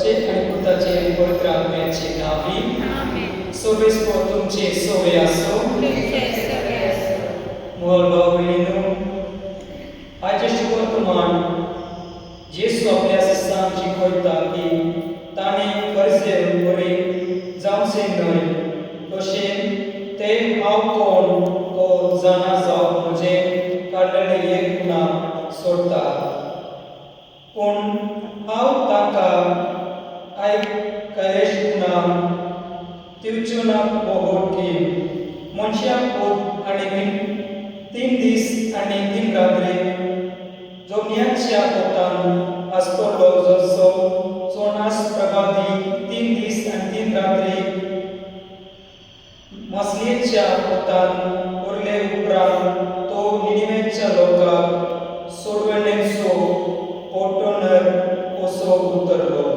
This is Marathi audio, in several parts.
बाबाचे आणि पुत्राचे आणि पवित्र आत्म्याचे नावे सगळे तुमचे सोवे असो. मोहल भाऊ बहिणींनो, आजचे वर्तमान जेसू आपल्या शिष्यांक शिकयता की ताणें फरिसेव बरे जावचे न्हय, तशें ते हांव कोण तो जाणा जावप म्हजें काडलेलें एक गुन्हा सोडटा. पूण हांव तांकां आयकलेश गुन्हा दिवच्यो ना बोगोट की मनशाक पूत आनी 3 दीस आनी 3 रात्री जमनीच्या पोटान आसतलो जसो जोनास प्रभाती 3 दीस आनी 3 रात्री मसलेच्या पोटान उरले उपरांत तो निनिवेच्या लोकांक सोडवणेचो पोटोनर कसो उतरलो.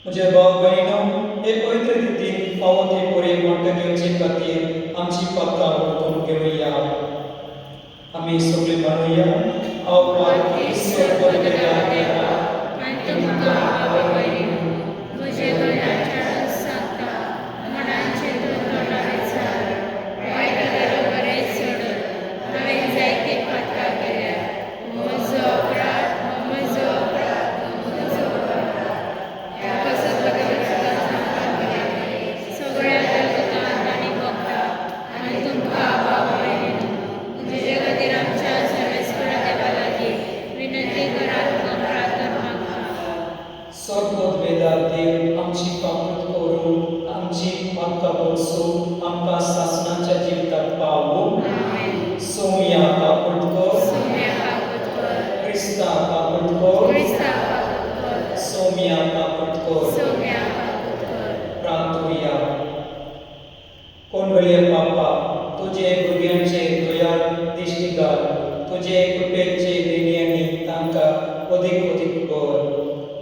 म्हजे भाव बहिणो, हे पवित्र रितीन फावो ते बरे मोठे घेवचे खातीर आमची पातकां उठून घेवया. आमी सगळे म्हणुया, हांव पातकी ईश्वर पवित्र देवा आनी तुमकां भाव बहिणो म्हजे गळ्याच्या सांगता मनाचे दोतोरावे चाल वायटालो बरे सोडून हांवें जायते पातकां केल्या. म्हजो अपराध म्हजो अपराध म्हजो अपराध ह्या सगळ्या जगतांत आनी भोगता आनी तुमकां भाव बहिणो म्हजे खातीर आमच्या सर्वेस्परा देवा लागीं विनंती करात वा प्रार्थना मागता. सोदोत वेदार देव आमची पापूत करून आमची पातकां भरसून आमकां सासणाच्या जिवितांत पावूं. सोम्या पापूत कर, क्रिस्ता पापूत कर, सोम्या पापूत कर. प्रार्थुया. कोणवळे बापा, तुजे भुरग्यांचे दयाळ दिश्टी घाल. तुजे कृपेचे देणयांनी तांकां अदीक कर.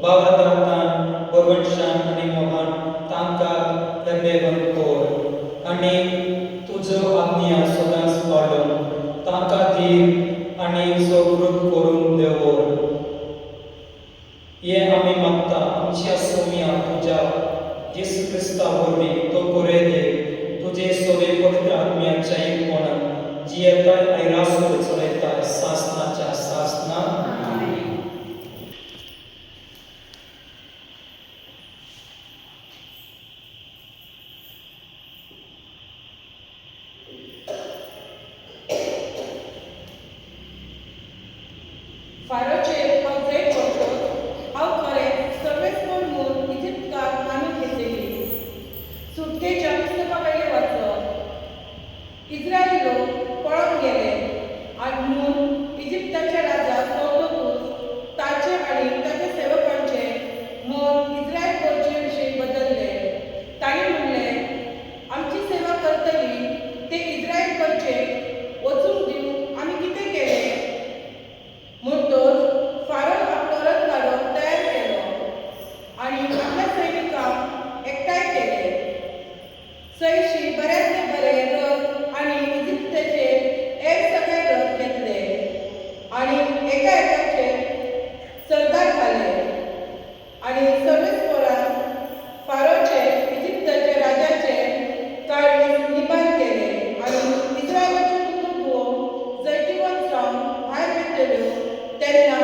भावार्थान बरवटशान आनी मोहान तांकां लबेवन कर आनी तुजो आज्ञा सदांच पाळून तांकां धीर आनी समृद्ध करून दवर. हे आमी मागता आमच्या सोम्या तुज्या येशू क्रिस्ता वरवीं तो बरे दे. तुजे सोवे पवित्र आत्म्याच्या एकपणान जियेताय आनी रासूल चलयताय सासणाच्या सासना. फारोचे हांव जैत वचत हांव खरें सर्वेस्पर म्हूण इजिप्ताक मानून घेतलेली. सुटकेच्या पुस्तका वयलें वाचप. इस्रायली लोक पळोवन गेले आनी म्हूण इजिप्ताच्या राजा फर्तोकूस ताचे आनी ताच्या सेवकांचे मन इस्रायल करचे विशीं बदलले. ताणें म्हणलें, आमची सेवा करतली ते इस्रायल करचे वचूंक दिवंक आमी कितें केलें? म्हणटच फारोन आपलो रथ काडून तयार केलो आनी आपल्या सैनिकांक एकठांय केले. सयशीं बऱ्यांतले बरे रथ आनी इजिप्ताचे हेर सगळे रथ घेतले आनी एका एकाचे सरदार घाले आनी सर्वेस्परान फारोचे इजिप्ताच्या राजाचे काळीज निबार केले आनी इस्रायलाच्यो कुटुंबो जैतिवंत जावन भायर वयतल्यो तेन्ना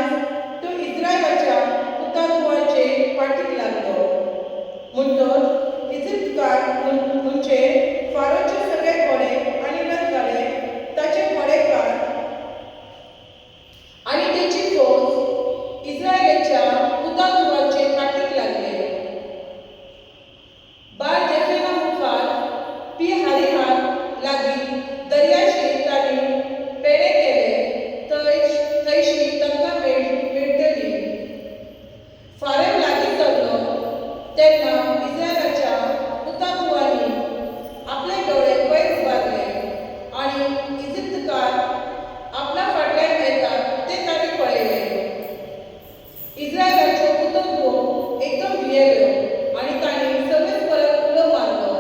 तो इस्रायलाच्या हुतात्म्याचे फाटीक लागलो. म्हणटच इजिप्तकार म्हणजे फारोचे सगळे घोडे आनी रथगाडे, ताचे घोडेकार आनी तेची फौज इस्रायलाच्या हुतात्म्याचे फाटीक लागले. बाळ जेफेना मुखार पी हारिहार लागीं दर्याशी तांणी पेडे केले थंयशी तांकां मेळटली. फारेव लागीं सरलो तेन्ना इस्रायलाच्या हुतात्म्यांनी आपले दोळे वयर उबारले आनी इजिप्तकार आपल्या फाटल्यान येतात ते तांणी पळयले. इस्रायलाच्यो हुतात्म्यो एकदम भियेल्यो आनी तांणी सर्वेस्पराक उलो मारलो.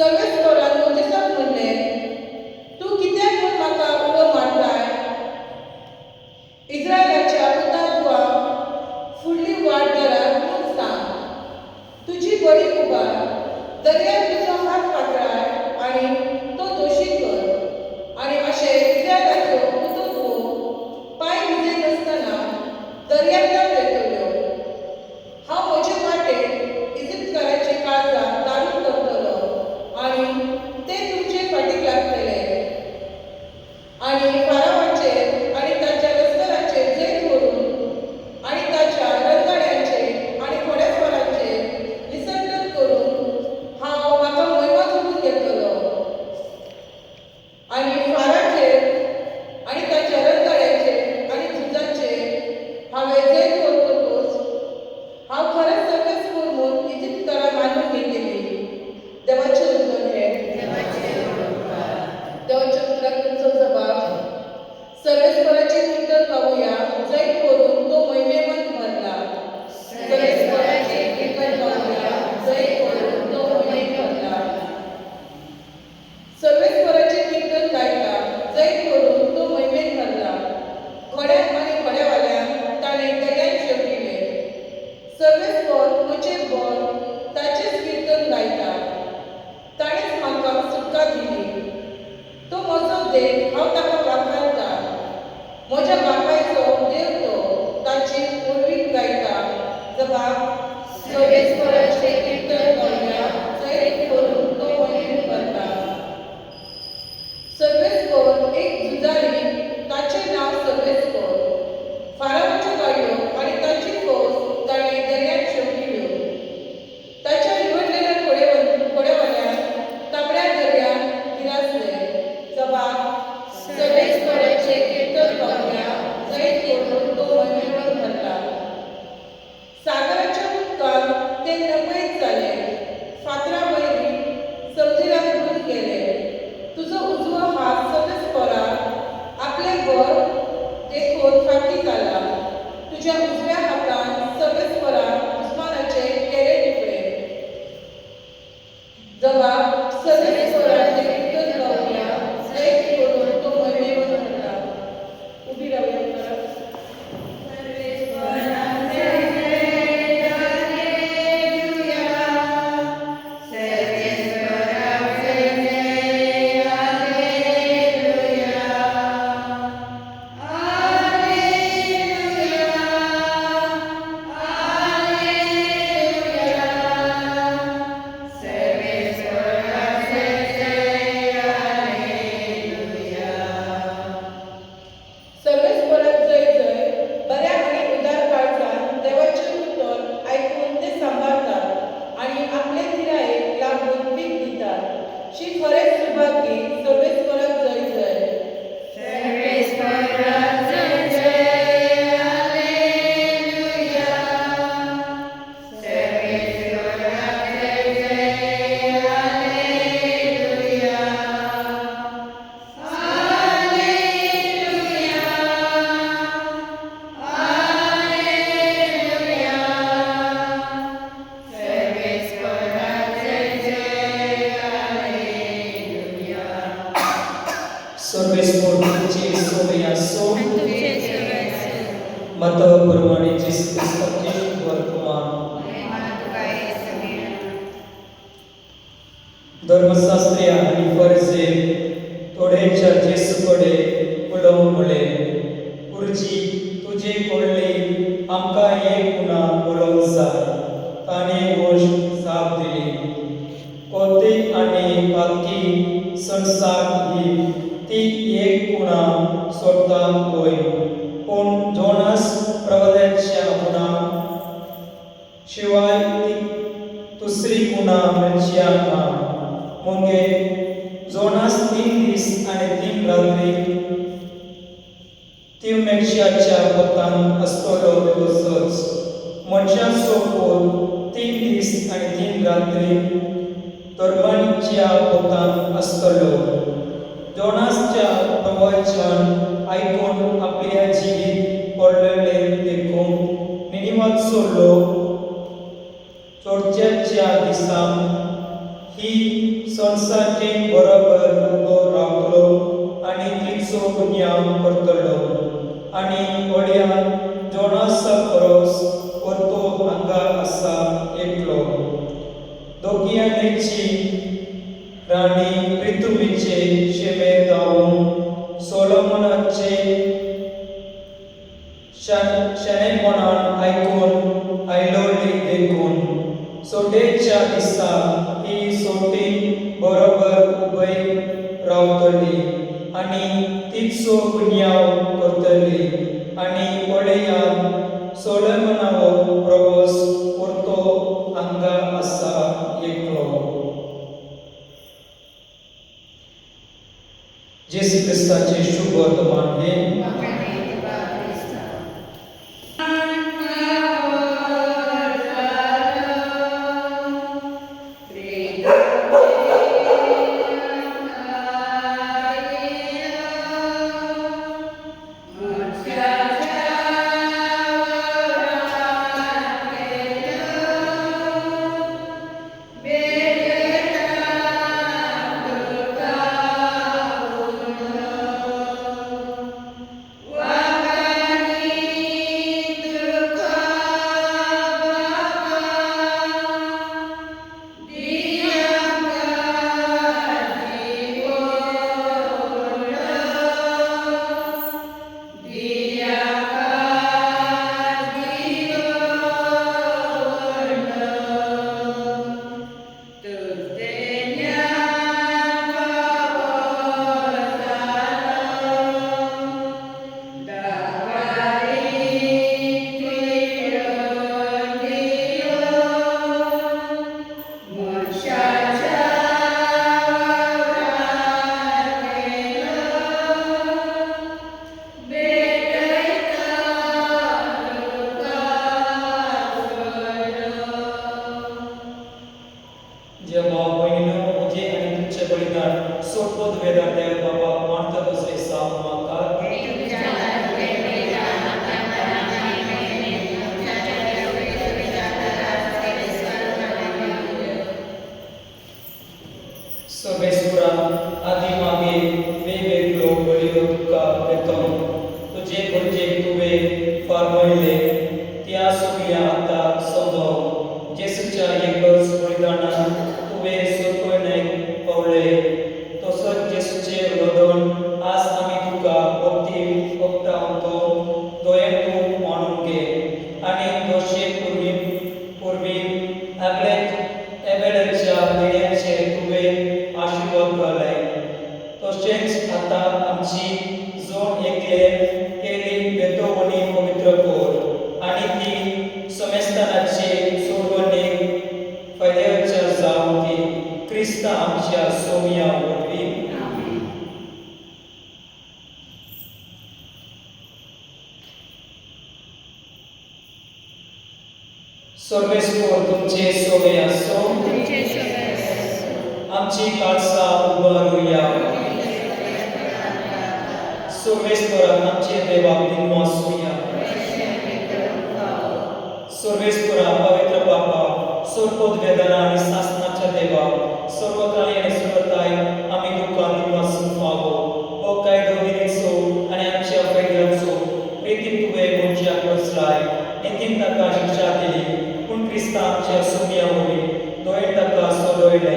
सर्वेस्परान मोजेसाक म्हणले, तूं कित्याक म्हूण म्हाका उलो मारताय? इस्रायलाच्या पुतात्वाक फुडली वाट धरात म्हूण सांग. तुजी बडी उबार, दर्यार तुजो हात पातळाय आनी तो दोशी कर. आनी अशें इस्रायलाच्यो पुतोत्वो पांय भिजे नासतना दर्यांतल्यान येतल्यो. हांव म्हजे वाटेन इजिप्तकाराची काळजां दारूण करतलो आनी ते तुमचे फाटीक लागतले. आनी फारावाचेर आनी ताच्या लस्कराचेर जैत व्हरून आनी ताच्या रणगाड्यांचेर आनी घोडेस्वारांचेर विसर्जन करून हांव म्हाका महिमा जोडून घेतलो. आनी फाराचेर आनी ताच्या रणगाड्यांचेर आनी झुजांचेर हांवें जैत व्हरतकूच हांव खरेंच सर्वेस्पर म्हूण इजिप्तकारां मानून घेतली. देवाचें उतर हें. देवाच्या उतराक तुमचो जबाब. सर्वेस्पराची कीर्तन गावुया, जैत व्हरून तो महिमेवंत भरला. सर्वेस्पराची कीर्तन गावुया, जैत व्हरून तो महिमेवंत भरला. सर्वेस्पराची कीर्तन गायता, जैत व्हरून तो महिमेन भरला. घोड्याक आनी घोडेवाल्यांक ताणें दर्यान शेवटिले. सर्वेस्पर म्हजे बर, ताचेंच कीर्तन गायता. ताणेंच म्हाका सुटका दिली. तो म्हजो देव, हांव ताका वाखाणटा. म्हज्या बापायचो देव तो, ताची उर्वीक गायता. जबाब. सर्वेस्पराचे कीर्तन गावुया, जैत व्हरून तो महिमेन भरला. सर्वेस्पर एक झुजारी, ताचें नांव सर्वेस्पर. फारावाच्यो गाडयो आनी ताची फौज ताणें दर्यांत शेवटिल्यो. ताच्या निवडलेल्या घोडेवाल्यांक तांबड्या दर्यांत गिरासले. जबाब. सर्वेस्पराचे कीर्तन गावुया, जैत व्हरून तो महिमेवंत भरला. सागराच्या उदकान ते नकळीत जाले. फातरा वयरी समुद्रांत बुडून गेले. तुजो उजवो हात सर्वेस्परा आपले बर देखून फाटी जाला. तुज्या उजव्या हातान सर्वेस्परा उस्मानाचे केरे तुकडे. जबाब. सर्वेस्पराचे कीर्तन गावुया, जैत व्हरून तो महिमेवंत भरला. उबी रावया परत. सर्वेस्पराक जय जय. बऱ्या आनी उदार काळजान देवाचें उतर आयकून ते सांबाळतात आनी आपले पिरायेक लागून पीक दितात. शी खरेंच सुभागी. सर्वेस्पराक जय जय. सर्वेस्पराक जय जय, हालेलुया. सर्वेस्पराक जय जय, हालेलुया. हालेलुया, हालेलुया. सर्वेस्पराक जय जय, हालेलुया. सर्वेस्पर तुमचे सोबे आसो. तुझे सर्वेस्व मताप्रमाणे जेसू ख्रिस्ताचे वर्तमान. धर्मशास्त्री आनी फरिसे थोडेच्या जेसू कडेन उलोवंक म्हणलें, गुरुजी, तुजे कडली आमकां एक पुना उलोवंक जाय. ताणें गोश्ट साप दिली. कौतिक आनी पालकी संसार ही ती एक पुना सोडटाक वय. पूण जोनास प्रवाद्याच्या पुना शिवाय ती दुसरी पुना मेळच्या ना. मुगे जोनास 3 दीस आनी 3 रात्री तिवमेक्षाच्या पोतान आसतलो तसोच मनशाचो पोत 3 दीस आनी 3 रात्री धर्मांच्या पोतान आसतलो. जोनासच्या प्रवचन आयकून आपल्या जिवीत पडलेले देखून निनिवाचो लोक चोरच्याच्या दिसांत ही संसारची बरोबर उबो रावतलो आनी तिचो गुन्यांव करतलो आनी वड्या जोणास परस परतो हांगा आसा एकलो दोगियानेची राणी पृथ्वीचे शेमे जावन सोलोमनाचे शणैपणान आयकून आयलोली देखून सोटेच्या दिसा ही सोटी बरोबर उबय रावतली आनी तिचो गुन्यांव करतली आनी पळयान सोलोमनावो प्रभोस परतो हांगा आसा एकलो. जेसू क्रिस्ताचे शुभ वर्तमान हे सर्वेस्वर तुमचे सोबे असो आमची काळसा उबारूया सर्वेस्वरान आमचे देवाक दिनो आसूया सर्वेस्वरा पवित्र बापा सर्वोद वेदना आणि शासनाच्या देवा सर्वकाळी आणि सर्वताय आम्ही दुःखान वासून पावो हो काय दोन्हीचो आणि आमच्या फैद्याचो प्रीती तुवे मोच्या कसलाय नितीन ताका शिक्षा दिली पूण क्रिस्ता आमच्या सुमिया होई दोय ताका सोडयले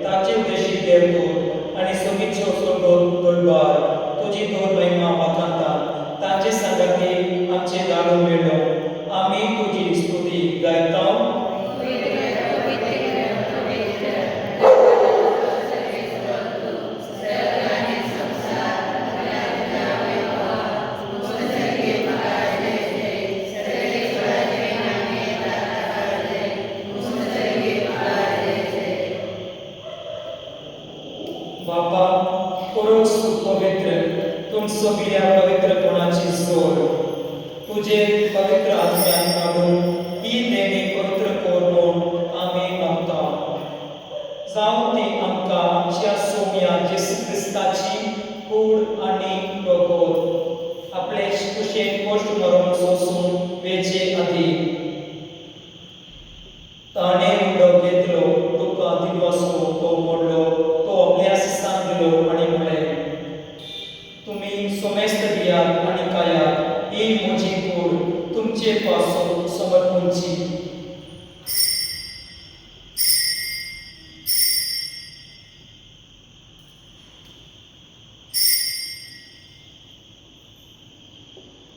ताचे उद्देशी देवतो आणि सोगीचो सोडो दोलबार तुझी दोर महिमा वाकांता ताचे संगती आमचे दाडो मेळो आम्ही तुझी स्तुती गायता बापा करोस पवित्र तुम सगळ्या पवित्रपणाची जोड तुझे पवित्र आत्म्यान काढून ही देणी पवित्र कोर म्हणून आम्ही मागता जावं ती आमकां आमच्या सोम्या जेसू क्रिस्ताची कूड आनी प्रगोत आपले कुशेन गोश्ट मरून सोसून वेचे आदी ताणे उडो घेतलो तुका दिवसो तो मोडलो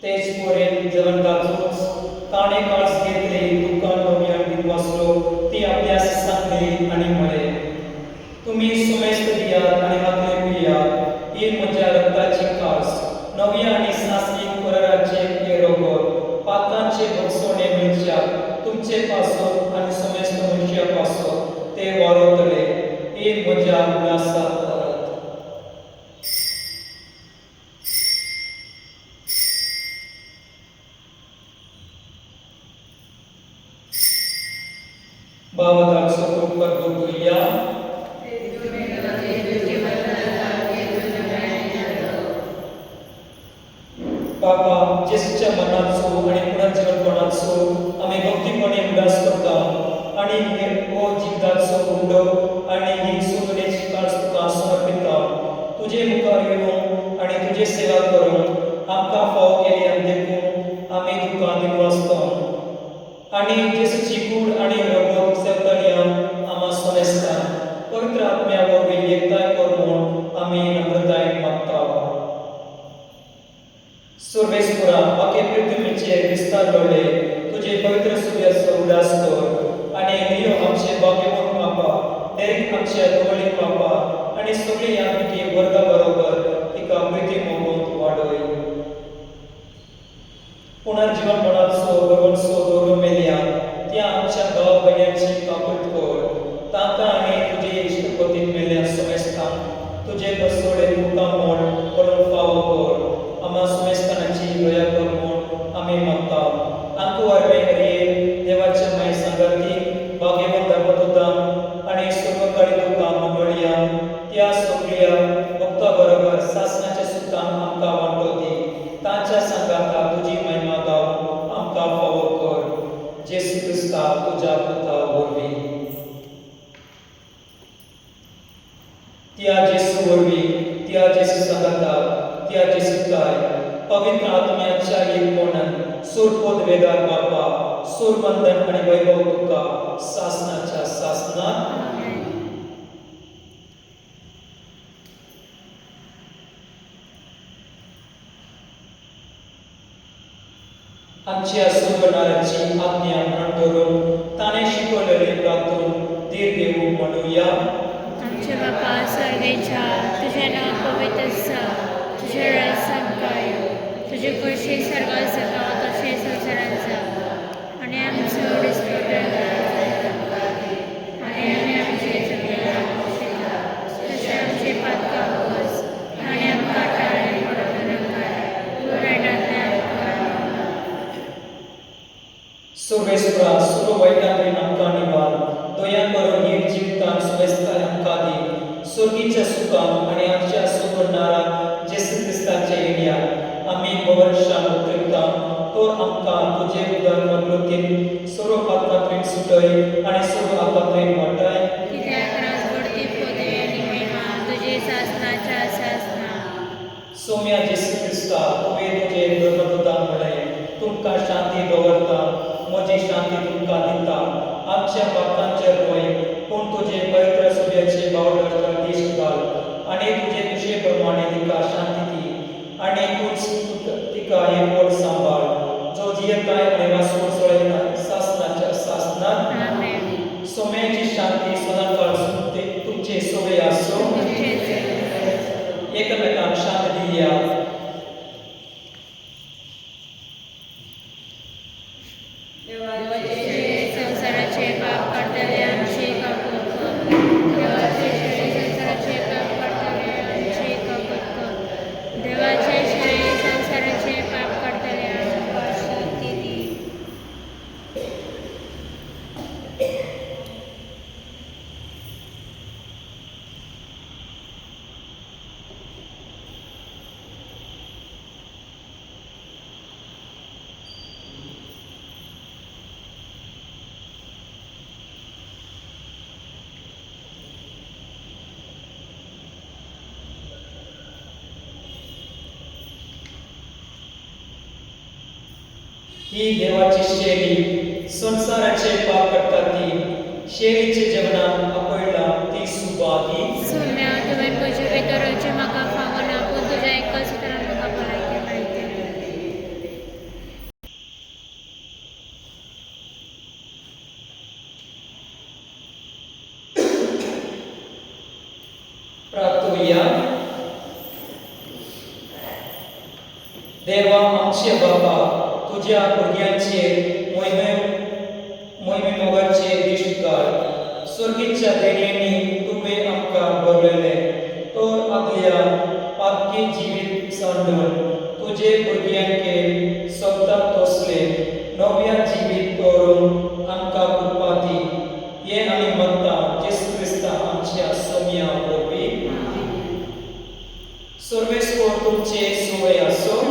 तेच पोरेन जेवण गाजूच ताणे काळस घेतले दुकान नव्यान बीत वाचलो ती आपल्यास सांगली आणि म्हळे तुम्ही सुमेस्त दियात आणि हातले पियात ही म्हज्या रक्ताची खास नव्या आणि सासनिक परराचे हे रोगोर पातांचे भक्षोणे मिळच्यात तुमचे पासून आणि सुमेस्त मनुष्यापासून ते वारोतले ही म्हज्या उल्हासात परत बावदार स्वरूप करगोया बाबा जेसूच्या मनाचो आणि पुनर्जीवनपणाचो आम्ही भक्तीपणे उल्हास करता आणि हे ओ जिवदाचो उंडो आणि ही सोदरेची काळ तुका समर्पिता तुझे मुखार येऊन आणि तुझे सेवा करून आमकां फाव केली आनी देखून आम्ही तुका दिवसता आणि जेसूची कूड आणि रगत सेवतल्यान आम्हा सोनेस्ता पवित्र आत्म्या वरवीं एकताय कर म्हूण आमी नम्रतायेन मागता सर्वेस्परा आखे पृथ्वीचेर विस्तार घडले तुझे पवित्र सूर्याचो उल्हास कर आणि लियो आमचे भाग्यवान पापा दरेक आमच्या दोळी पापा आणि सगळी ह्या पिठी वर्गा बरोबर तिका प्रिती मोगून वाडय पुनर्जीवनपणाचो भगवंसो दवरून मेल्या त्या आमच्या भाव भयणांची काबूत कर तांकां आनी तुजे इश्टपतीन मेल्या समेस्तांक तुजे बसोडे मुखार म्हूण करून फावो कर आम्हा समेस्तानाची दया कर म्हूण आमी मागता आमकां वरवे हरये देवाच्या माय संगती भाग्यवान धर्मदूतां आनी सर्वकाळी तुका मंडळीया त्या सगळ्या भक्तां बरोबर सासणाच्या सुतान आमकां वांटो दी तांच्या संगाता तुजी महिमा गावन आमकां फावो कर जेसू क्रिस्ता तुज्या पुता वरवीं त्या जेसू वरवीं त्या जेसू संगाता त्या जेसूकाय पवित्र आत्म्याच्या एकपणान सुरपद वेदार बापा सुरबंधन आणि वैभव तुका सासनाच्या सासनात आमच्या सुरगणाराची आज्ञा मरण धरून ताणे शिकवलेले प्रार्थून धीर घेऊ म्हणूया आमचे बापा सर्वेच्या तुझे नाव पवित्र आसा तुझे राज संपकाय तुझे कशे सर्वात जाता तशे संवसारांत जा आनी आमचो डिस्प्यूट आनी आमी आमचे तशे आमचे पातकां वच आनी आमकां टाळी पडोवंक नाका पुरायणांतल्यान सर्वेस्परा सर्व वैतांतल्यान आमकां निवार दया करून ही जिवितांत सुवेस्ताय आमकां दी स्वर्गीच्या सुखान आनी आमच्या सुगणारा जेसू क्रिस्ताचे येण्यात आमी भरवशान उतरता तो आमकां तुजे उदर मगलुकीन सर्व पातकांतल्यान सुटय आनी सर्व आपातल्यान वाटाय कित्याक राजगडती पदवी आनी महिमा तुजे सासनाच्या सासना सौम्या जेसू क्रिस्ता तुवें तुजे धर्मदूतांक म्हळें तुमकां शांती दवरता म्हजी शांती तुमकां दिता आमच्या पातकांचेर रोय पूण तुजे पवित्र सूर्याचे बावटाचेर दिश्ट घाल आनी तुजे कुशे प्रमाणे तिका शांती दी आनी तूंच तिका एकवट सांबाळ जो जियेताय आनी वासूर सोडयता सासनाच्या सासनात आमेन सोम्याची शांती सदांकाळ तुमचे सोबे आसो एकमेकांक शांती दिया संसाराचे पाप काढतले आमची कापूर कर देवाचे श्रेय संसाराचे पाप काढतले आमची कापूर कर देवाचे श्रेय संसाराचे पाप काढतले आमकां शांती दी ही देवाची शैली संसाराचे पाप करता ती शैलीचे जेवणात आपयला ती सुबागी सोम्या तुवें म्हजे भितर म्हाका फावना पूण तुज्या एकच उतरान म्हाका भलायकी मेळटली करूया. देवा आमचे बाबा, तुझ्या भुरग्यांचेर मोहिमेमोगाचे दिश्ट काड. स्वर्गीच्या देणयेनी तुवें आमकां भरलेले, तर आपल्या पातकी जिवीत सांडून तुझे भुरग्यांके सोबता तोसले नव्या जिवीत दवरून आमकां कृपा दी. हे आमी मागता जेसू क्रिस्ता आमच्या सोम्या वरवीं. सर्वेस्पर तुमचे सोय आसूं.